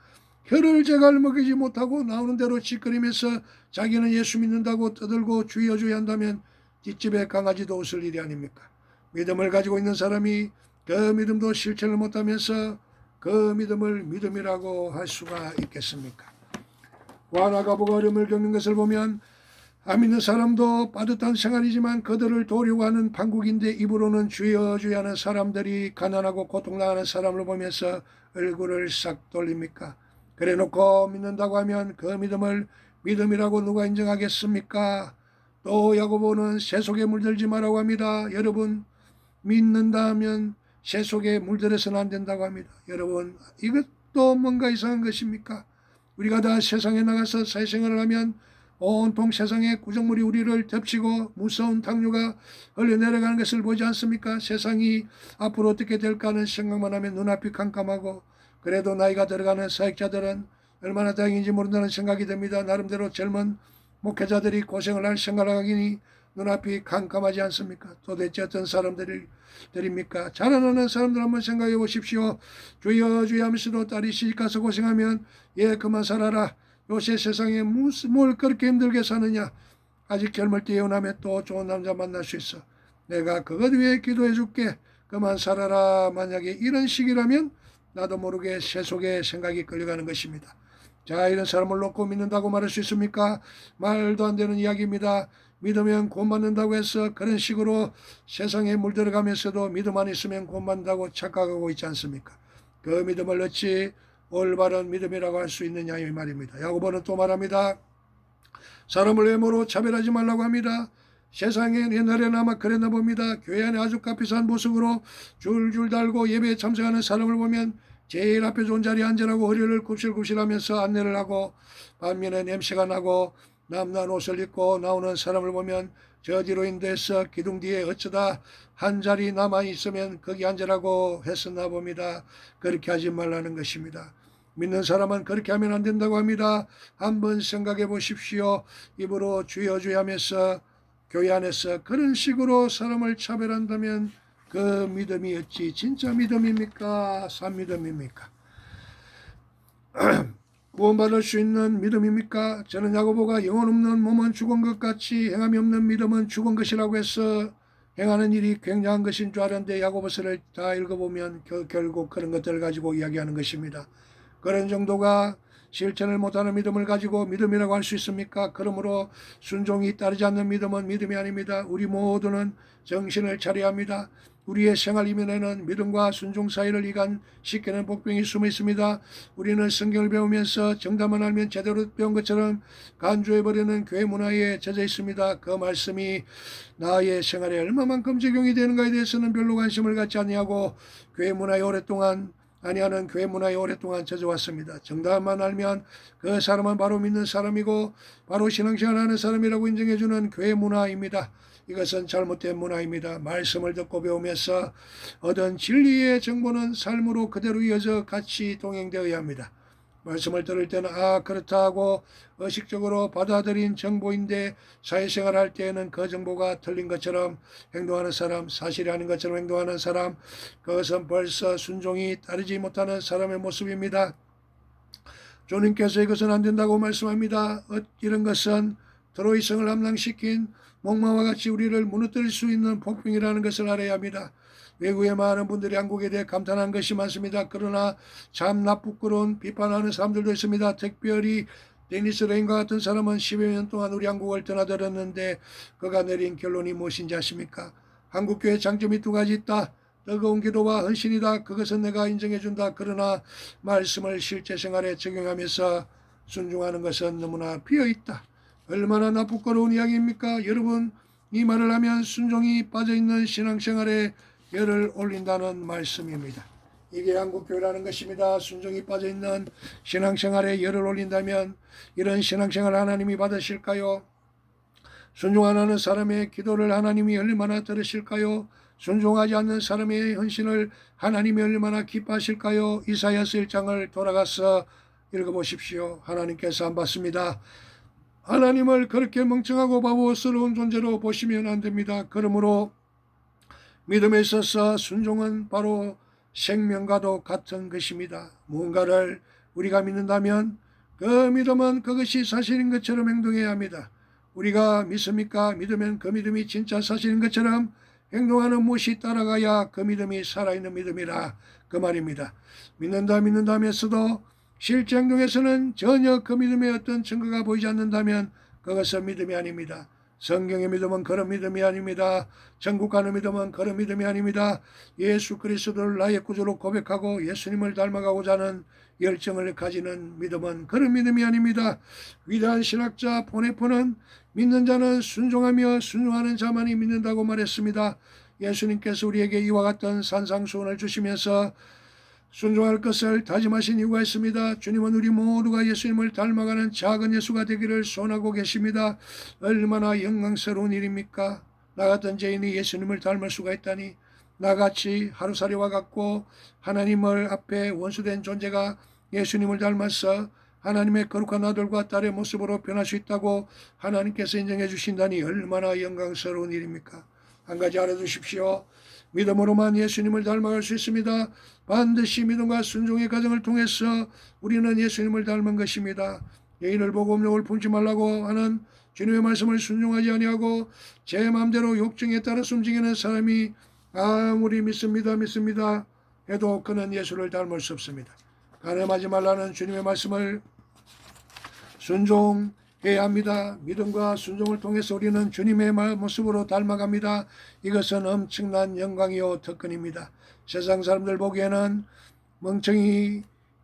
혀를 제갈 먹이지 못하고 나오는 대로 짓거리면서 자기는 예수 믿는다고 떠들고 주여 주여 한다면 뒷집에 강아지도 웃을 일이 아닙니까? 믿음을 가지고 있는 사람이 그 믿음도 실천을 못하면서 그 믿음을 믿음이라고 할 수가 있겠습니까? 와나가보가 어려움을 겪는 것을 보면 안 믿는 사람도 빠듯한 생활이지만 그들을 도우려고 하는 판국인데 입으로는 주여 주여 하는 사람들이 가난하고 고통당하는 사람을 보면서 얼굴을 싹 돌립니까? 그래 놓고 믿는다고 하면 그 믿음을 믿음이라고 누가 인정하겠습니까? 또 야고보는 새 속에 물들지 말라고 합니다. 여러분 믿는다면 새 속에 물들어서는 안 된다고 합니다. 여러분 이것도 뭔가 이상한 것입니까? 우리가 다 세상에 나가서 사회생활을 하면 온통 세상의 구정물이 우리를 덮치고 무서운 당뇨가 흘러내려가는 것을 보지 않습니까? 세상이 앞으로 어떻게 될까 하는 생각만 하면 눈앞이 깜깜하고 그래도 나이가 들어가는 사역자들은 얼마나 다행인지 모른다는 생각이 듭니다. 나름대로 젊은 목회자들이 고생을 할 생각을 하기니 눈앞이 깜깜하지 않습니까? 도대체 어떤 사람들입니까? 자라나는 사람들 한번 생각해 보십시오. 주여 주여 하면서도 딸이 시집가서 고생하면 그만 살아라. 요새 세상에 뭘 그렇게 힘들게 사느냐. 아직 젊을 때 예언하면 또 좋은 남자 만날 수 있어. 내가 그것 위해 기도해 줄게. 그만 살아라. 만약에 이런 식이라면 나도 모르게 새 속에 생각이 끌려가는 것입니다. 자, 이런 사람을 놓고 믿는다고 말할 수 있습니까? 말도 안 되는 이야기입니다. 믿으면 구원받는다고 해서 그런 식으로 세상에 물들어가면서도 믿음 안 있으면 구원받는다고 착각하고 있지 않습니까? 그 믿음을 어찌 올바른 믿음이라고 할 수 있느냐 이 말입니다. 야고보는 또 말합니다. 사람을 외모로 차별하지 말라고 합니다. 세상에 옛날에는 아마 그랬나 봅니다. 교회 안에 아주 값비싼 보석으로 줄줄 달고 예배에 참석하는 사람을 보면 제일 앞에 좋은 자리에 앉으라고 허리를 굽실굽실하면서 안내를 하고 반면에 냄새가 나고 남난 옷을 입고 나오는 사람을 보면 저 뒤로 인도해서 기둥 뒤에 어쩌다 한 자리 남아 있으면 거기 앉으라고 했었나 봅니다. 그렇게 하지 말라는 것입니다. 믿는 사람은 그렇게 하면 안 된다고 합니다. 한번 생각해 보십시오. 입으로 주여 주여 하면서 교회 안에서 그런 식으로 사람을 차별한다면 그 믿음이 어찌 진짜 믿음입니까? 산믿음입니까? 구원받을 수 있는 믿음입니까? 저는 야고보가 영혼 없는 몸은 죽은 것 같이 행함이 없는 믿음은 죽은 것이라고 해서 행하는 일이 굉장한 것인 줄 알았는데 야고보서를 다 읽어보면 결국 그런 것들을 가지고 이야기하는 것입니다. 그런 정도가 실천을 못하는 믿음을 가지고 믿음이라고 할 수 있습니까? 그러므로 순종이 따르지 않는 믿음은 믿음이 아닙니다. 우리 모두는 정신을 차려야 합니다. 우리의 생활 이면에는 믿음과 순종 사이를 이간시키는 복병이 숨어 있습니다. 우리는 성경을 배우면서 정답만 알면 제대로 배운 것처럼 간주해버리는 교회 문화에 젖어 있습니다. 그 말씀이 나의 생활에 얼마만큼 적용이 되는가에 대해서는 별로 관심을 갖지 아니하고 교회 문화에 오랫동안 아니하는 교회 문화에 오랫동안 젖어왔습니다. 정답만 알면 그 사람은 바로 믿는 사람이고 바로 신앙생활하는 사람이라고 인정해주는 교회 문화입니다. 이것은 잘못된 문화입니다. 말씀을 듣고 배우면서 얻은 진리의 정보는 삶으로 그대로 이어져 같이 동행되어야 합니다. 말씀을 들을 때는 그렇다 하고 의식적으로 받아들인 정보인데 사회생활 할 때에는 그 정보가 틀린 것처럼 행동하는 사람, 사실이 아닌 것처럼 행동하는 사람, 그것은 벌써 순종이 따르지 못하는 사람의 모습입니다. 주님께서 이것은 안 된다고 말씀합니다. 이런 것은 트로이성을 함랑시킨 목마와 같이 우리를 무너뜨릴 수 있는 폭풍이라는 것을 알아야 합니다. 외국의 많은 분들이 한국에 대해 감탄한 것이 많습니다. 그러나 참 나쁘고론 비판하는 사람들도 있습니다. 특별히 데니스 레인과 같은 사람은 10여 년 동안 우리 한국을 떠나들었는데 그가 내린 결론이 무엇인지 아십니까? 한국교회 장점이 두 가지 있다. 뜨거운 기도와 헌신이다. 그것은 내가 인정해준다. 그러나 말씀을 실제 생활에 적용하면서 순종하는 것은 너무나 비어있다. 얼마나 나쁘고로운 이야기입니까? 여러분, 이 말을 하면 순종이 빠져있는 신앙생활에 열을 올린다는 말씀입니다. 이게 한국교회라는 것입니다. 순종이 빠져있는 신앙생활에 열을 올린다면 이런 신앙생활 하나님이 받으실까요? 순종 안 하는 사람의 기도를 하나님이 얼마나 들으실까요? 순종하지 않는 사람의 헌신을 하나님이 얼마나 기뻐하실까요? 이사야서 1장을 돌아가서 읽어보십시오. 하나님께서 안 받습니다. 하나님을 그렇게 멍청하고 바보스러운 존재로 보시면 안 됩니다. 그러므로 믿음에 있어서 순종은 바로 생명과도 같은 것입니다. 무언가를 우리가 믿는다면 그 믿음은 그것이 사실인 것처럼 행동해야 합니다. 우리가 믿습니까? 믿으면 그 믿음이 진짜 사실인 것처럼 행동하는 무엇이 따라가야 그 믿음이 살아있는 믿음이라 그 말입니다. 믿는다면서도 실제 행동에서는 전혀 그 믿음의 어떤 증거가 보이지 않는다면 그것은 믿음이 아닙니다. 성경의 믿음은 그런 믿음이 아닙니다. 천국 가는 믿음은 그런 믿음이 아닙니다. 예수 그리스도를 나의 구주로 고백하고 예수님을 닮아가고자 하는 열정을 가지는 믿음은 그런 믿음이 아닙니다. 위대한 신학자 보네포는 믿는 자는 순종하며 순종하는 자만이 믿는다고 말했습니다. 예수님께서 우리에게 이와 같은 산상수훈을 주시면서 순종할 것을 다짐하신 이유가 있습니다. 주님은 우리 모두가 예수님을 닮아가는 작은 예수가 되기를 소원하고 계십니다. 얼마나 영광스러운 일입니까? 나 같은 죄인이 예수님을 닮을 수가 있다니, 나같이 하루살이와 같고 하나님을 앞에 원수된 존재가 예수님을 닮아서 하나님의 거룩한 아들과 딸의 모습으로 변할 수 있다고 하나님께서 인정해 주신다니 얼마나 영광스러운 일입니까? 한 가지 알아두십시오. 믿음으로만 예수님을 닮아갈 수 있습니다. 반드시 믿음과 순종의 과정을 통해서 우리는 예수님을 닮은 것입니다. 여인을 보고 음욕을 품지 말라고 하는 주님의 말씀을 순종하지 아니하고 제 마음대로 욕정에 따라 숨지기는 사람이 아무리 믿습니다 해도 그는 예수를 닮을 수 없습니다. 가늠하지 말라는 주님의 말씀을 순종해야 합니다. 믿음과 순종을 통해서 우리는 주님의 모습으로 닮아갑니다. 이것은 엄청난 영광이요 특권입니다. 세상 사람들 보기에는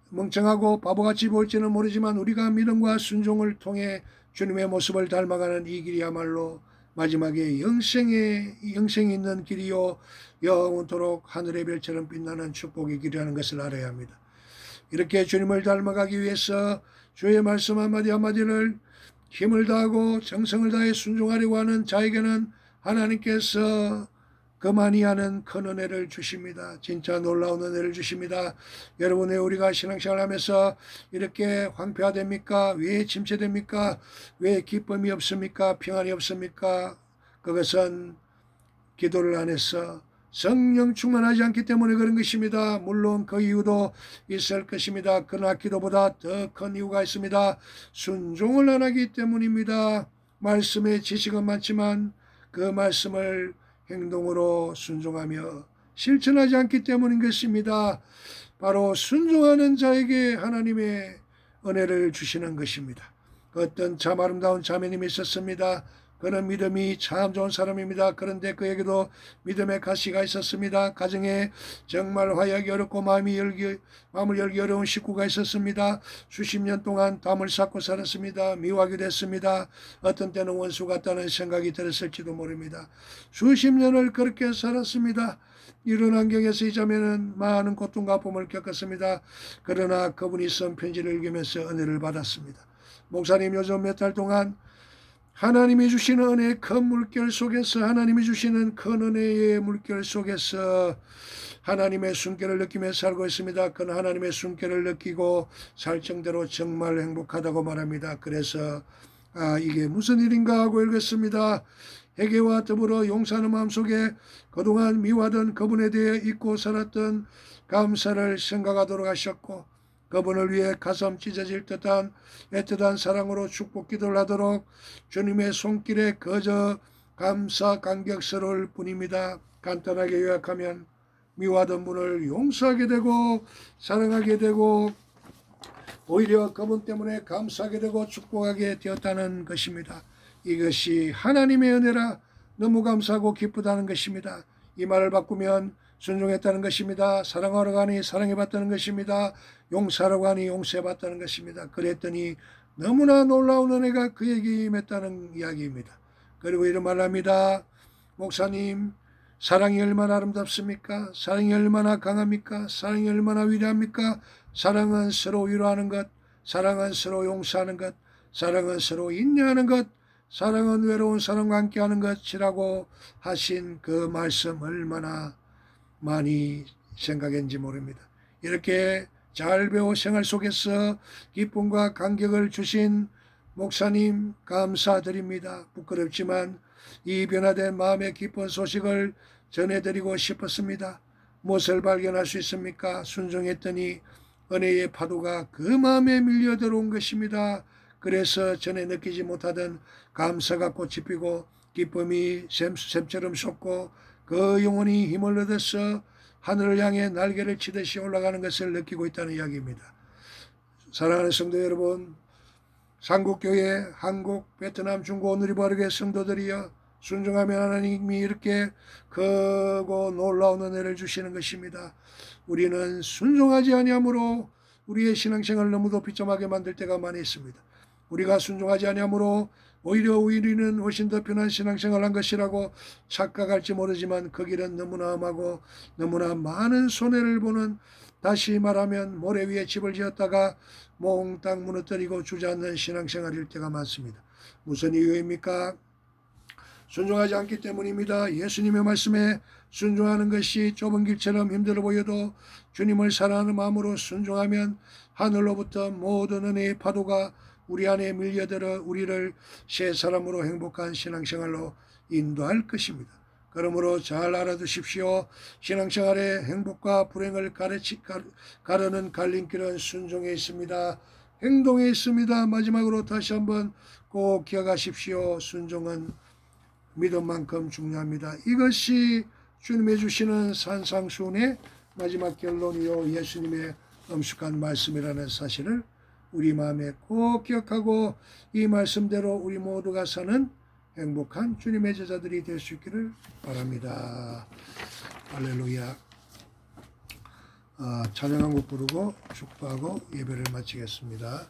멍청하고 바보같이 보일지는 모르지만 우리가 믿음과 순종을 통해 주님의 모습을 닮아가는 이 길이야말로 마지막에 영생이 있는 길이요 영원토록 하늘의 별처럼 빛나는 축복의 길이라는 것을 알아야 합니다. 이렇게 주님을 닮아가기 위해서 주의 말씀 한마디 한마디를 힘을 다하고 정성을 다해 순종하려고 하는 자에게는 하나님께서 그만이 하는 큰 은혜를 주십니다. 진짜 놀라운 은혜를 주십니다. 여러분, 왜 우리가 신앙생활하면서 이렇게 황폐화됩니까? 왜 침체됩니까? 왜 기쁨이 없습니까? 평안이 없습니까? 그것은 기도를 안 해서 성령 충만하지 않기 때문에 그런 것입니다. 물론 그 이유도 있을 것입니다. 그러나 기도보다 더 큰 이유가 있습니다. 순종을 안 하기 때문입니다. 말씀의 지식은 많지만 그 말씀을 행동으로 순종하며 실천하지 않기 때문인 것입니다. 바로 순종하는 자에게 하나님의 은혜를 주시는 것입니다. 어떤 참 아름다운 자매님이 있었습니다. 그는 믿음이 참 좋은 사람입니다. 그런데 그에게도 믿음의 가시가 있었습니다. 가정에 정말 화해하기 어렵고 마음을 열기 어려운 식구가 있었습니다. 수십 년 동안 담을 쌓고 살았습니다. 미워하기도 했습니다. 어떤 때는 원수 같다는 생각이 들었을지도 모릅니다. 수십 년을 그렇게 살았습니다. 이런 환경에서 이 자매는 많은 고통과 아픔을 겪었습니다. 그러나 그분이 쓴 편지를 읽으면서 은혜를 받았습니다. 목사님, 요즘 몇 달 동안 하나님이 주시는 은혜의 큰 물결 속에서, 하나님이 주시는 큰 은혜의 물결 속에서 하나님의 숨결을 느끼며 살고 있습니다. 그는 하나님의 숨결을 느끼고 살 정도로 정말 행복하다고 말합니다. 그래서 이게 무슨 일인가 하고 읽었습니다. 회개와 더불어 용서하는 마음속에 그동안 미워하던 그분에 대해 잊고 살았던 감사를 생각하도록 하셨고, 그분을 위해 가슴 찢어질 듯한 애틋한 사랑으로 축복 기도를 하도록 주님의 손길에 그저 감사 감격스러울 뿐입니다. 간단하게 요약하면 미워하던 분을 용서하게 되고 사랑하게 되고 오히려 그분 때문에 감사하게 되고 축복하게 되었다는 것입니다. 이것이 하나님의 은혜라 너무 감사하고 기쁘다는 것입니다. 이 말을 바꾸면 순종했다는 것입니다. 사랑하러 가니 사랑해봤다는 것입니다. 용서하러 가니 용서해봤다는 것입니다. 그랬더니 너무나 놀라운 은혜가 그에게 임했다는 이야기입니다. 그리고 이런 말을 합니다. 목사님, 사랑이 얼마나 아름답습니까? 사랑이 얼마나 강합니까? 사랑이 얼마나 위대합니까? 사랑은 서로 위로하는 것, 사랑은 서로 용서하는 것, 사랑은 서로 인내하는 것, 사랑은 외로운 사람과 함께하는 것이라고 하신 그 말씀 얼마나 많이 생각했는지 모릅니다. 이렇게 잘 배워 생활 속에서 기쁨과 감격을 주신 목사님 감사드립니다. 부끄럽지만 이 변화된 마음의 기쁜 소식을 전해드리고 싶었습니다. 무엇을 발견할 수 있습니까? 순종했더니 은혜의 파도가 그 마음에 밀려 들어온 것입니다. 그래서 전에 느끼지 못하던 감사가 꽃이 피고 기쁨이 샘처럼 솟고 그 영혼이 힘을 얻어서 하늘을 향해 날개를 치듯이 올라가는 것을 느끼고 있다는 이야기입니다. 사랑하는 성도 여러분, 삼국교회, 한국, 베트남, 중국, 오늘이 바르게 성도들이여 순종하면 하나님이 이렇게 크고 놀라운 은혜를 주시는 것입니다. 우리는 순종하지 아니하므로 우리의 신앙생활을 너무도 비참하게 만들 때가 많이 있습니다. 우리가 순종하지 아니하므로 오히려 우리는 훨씬 더 편한 신앙생활을 한 것이라고 착각할지 모르지만 그 길은 너무나 험하고 너무나 많은 손해를 보는, 다시 말하면 모래 위에 집을 지었다가 몽땅 무너뜨리고 주저앉는 신앙생활일 때가 많습니다. 무슨 이유입니까? 순종하지 않기 때문입니다. 예수님의 말씀에 순종하는 것이 좁은 길처럼 힘들어 보여도 주님을 사랑하는 마음으로 순종하면 하늘로부터 모든 은혜의 파도가 우리 안에 밀려들어 우리를 새 사람으로 행복한 신앙생활로 인도할 것입니다. 그러므로 잘 알아두십시오. 신앙생활의 행복과 불행을 가르는 갈림길은 순종에 있습니다. 행동에 있습니다. 마지막으로 다시 한번 꼭 기억하십시오. 순종은 믿음만큼 중요합니다. 이것이 주님이 주시는 산상수훈의 마지막 결론이요 예수님의 엄숙한 말씀이라는 사실을 우리 마음에 꼭 기억하고 이 말씀대로 우리 모두가 사는 행복한 주님의 제자들이 될 수 있기를 바랍니다. 할렐루야. 찬양 한 곡 부르고 축복하고 예배를 마치겠습니다.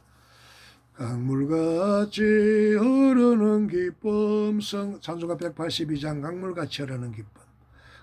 강물같이 흐르는 기쁨, 찬송가 182장 강물같이 흐르는 기쁨.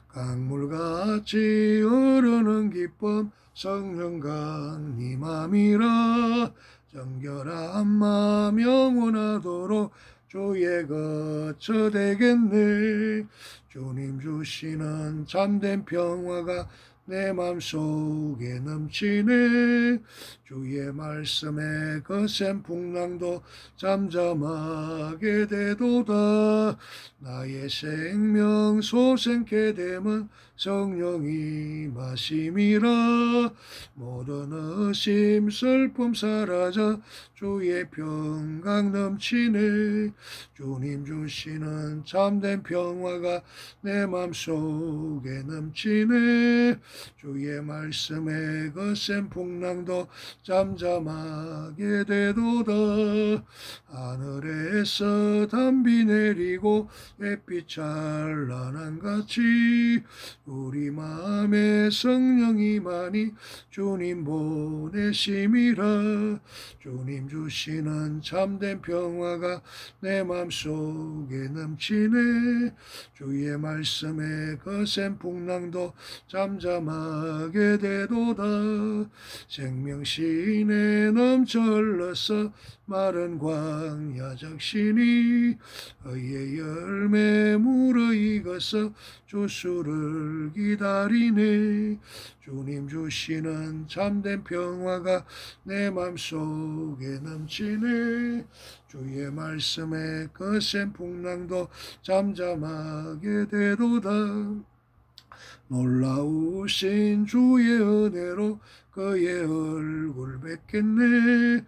강물같이 흐르는 기쁨, 성령강 니 맘이라. 자, 정결한 마음 영원하도록 주의 거처 되겠네. 주님 주시는 참된 평화가 내 맘속에 넘치네. 주의 말씀에 거센 풍랑도 잠잠하게 되도다. 나의 생명 소생케 됨은 성령이 마심이라. 모든 의심 슬픔 사라져 주의 평강 넘치네. 주님 주시는 참된 평화가 내 맘속에 넘치네. 주의 말씀에 거센 풍랑도 잠잠하게 되도다. 하늘에서 담비 내리고 햇빛 찬란한 같이 우리 마음에 성령이 많이 주님 보내심이라. 주님 주시는 참된 평화가 내 맘속에 넘치네. 주의 말씀에 거센 풍랑도 잠잠하게 되도다. 생명신에 넘쳐 흘러서 마른 광야 적신이 의의 열매 물어 익어서 주수를 기다리네. 주님 주시는 참된 평화가 내 맘속에 넘치네. 주의 말씀에 거센 풍랑도 잠잠하게 되도다. 놀라우신 주의 은혜로 그의 얼굴 뵙겠네.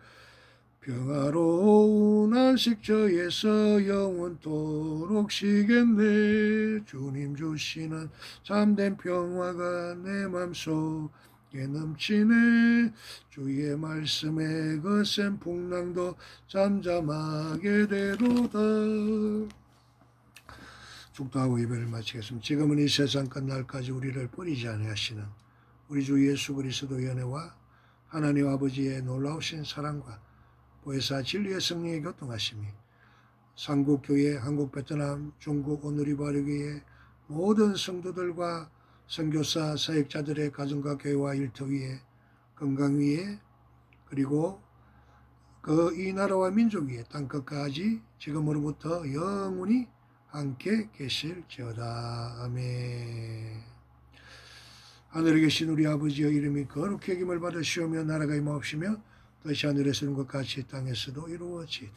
평화로운 안식처에서 영원토록 쉬겠네. 주님 주시는 참된 평화가 내 맘속에 넘치네. 주의 말씀에 거센 풍랑도 잠잠하게 되도다. 축도하고 예배를 마치겠습니다. 지금은 이 세상 끝날까지 우리를 버리지 아니하시는 우리 주 예수 그리스도의 은혜와 하나님 아버지의 놀라우신 사랑과 보혜사 진리의 성령의 교통하심이 삼국교회, 한국, 베트남, 중국, 오늘이 바르교회 모든 성도들과 선교사, 사역자들의 가정과 교회와 일터 위에 건강 위에 그리고 그 이 나라와 민족 위에 땅끝까지 지금으로부터 영원히 함께 계실지어다. 아멘. 하늘에 계신 우리 아버지의 이름이 거룩히 여김을 받으시오며 나라가 임하옵시며 뜻이 하늘에서 이룬 것 같이 땅에서도 이루어지이다.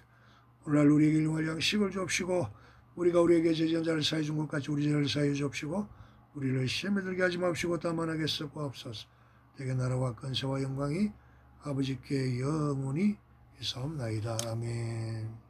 오늘날 우리에게 일용할 양식을 주옵시고 우리가 우리에게 죄지은 자를 사해 준 것 같이 우리 죄를 사해 주옵시고 우리를 시험에 들게 하지 마옵시고 다만 하게 썩고옵소서. 대개 나라와 권세와 영광이 아버지께 영원히 있사옵나이다. 아멘.